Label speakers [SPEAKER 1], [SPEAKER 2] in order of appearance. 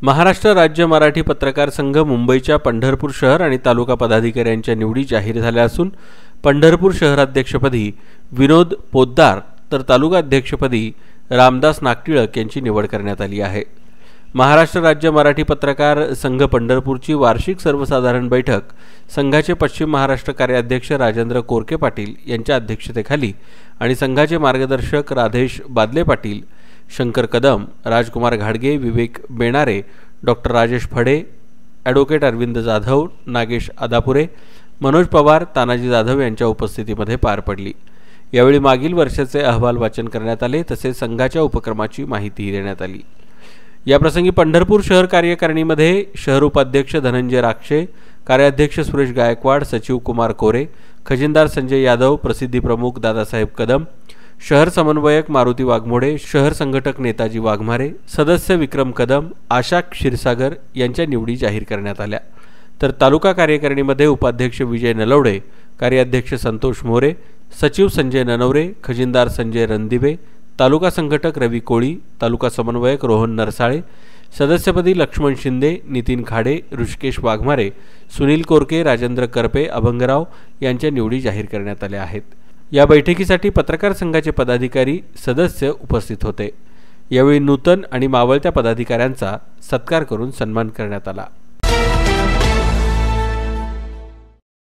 [SPEAKER 1] महाराष्ट्र राज्य मराठी पत्रकार संघ मुंबईच्या पंढरपूर शहर आणि तालुका पदाधिकाऱ्यांच्या निवडी जाहीर झाल्या असून पंढरपूर शहराध्यक्षपदी विनोद पोद्दार तर तालुका अध्यक्षपदी रामदास नागटिळक यांची निवड करण्यात आली आहे। महाराष्ट्र राज्य मराठी पत्रकार संघ पंढरपूरची वार्षिक सर्वसाधारण बैठक संघाचे पश्चिम महाराष्ट्र कार्याध्यक्ष राजेंद्र कोरके पाटील यांच्या अध्यक्षतेखाली आणि संघाचे मार्गदर्शक राधेश बादले पाटील, शंकर कदम, राजकुमार घाडगे, विवेक बेणारे, डॉक्टर राजेश फडे, ॲडव्होकेट अरविंद जाधव, नागेश आदापुरे, मनोज पवार, तानाजी जाधव यांच्या उपस्थितीमध्ये पार पडली। यावेळी मागील वर्षाचे अहवाल वाचन करण्यात आले तसेच संघाच्या उपक्रमाची माहिती देण्यात आली। याप्रसंगी पंढरपूर शहर कार्यकारिणीमध्ये शहर उपाध्यक्ष धनंजय राक्षे, कार्याध्यक्ष सुरेश गायकवाड, सचिव कुमार कोरे, खजिनदार संजय यादव, प्रसिद्धी प्रमुख दादासाहेब कदम, शहर समन्वयक मारुती वाघमोडे, शहर संघटक नेताजी वाघमारे, सदस्य विक्रम कदम, आशा क्षीरसागर यांच्या निवडी जाहीर करण्यात आल्या। तर तालुका कार्यकारिणीमध्ये उपाध्यक्ष विजय नलवडे, कार्याध्यक्ष संतोष मोरे, सचिव संजय ननवरे, खजिनदार संजय रणदिवे, तालुका संघटक रवी कोळी, तालुका समन्वयक रोहन नरसाळे, सदस्यपदी लक्ष्मण शिंदे, नितीन खाडे, ऋषिकेश वाघमारे, सुनील कोरके, राजेंद्र करपे, अभंगराव यांच्या निवडी जाहीर करण्यात आल्या आहेत। या बैठकीसाठी पत्रकार संघाचे पदाधिकारी सदस्य उपस्थित होते। यावेळी नूतन आणि मावळत्या पदाधिकाऱ्यांचा सत्कार करून सन्मान करण्यात आला।